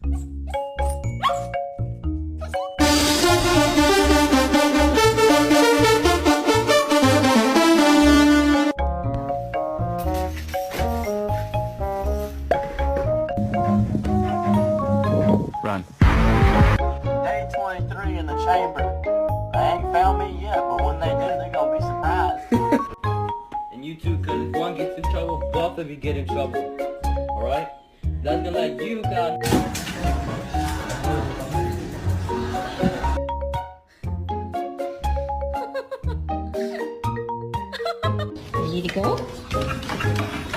Run. Day 23 in the chamber. They ain't found me yet, but when they do, they're gonna be surprised. And you two, cause if one gets in trouble, both of you get in trouble. Alright? That's gonna let you guys. Ready to go?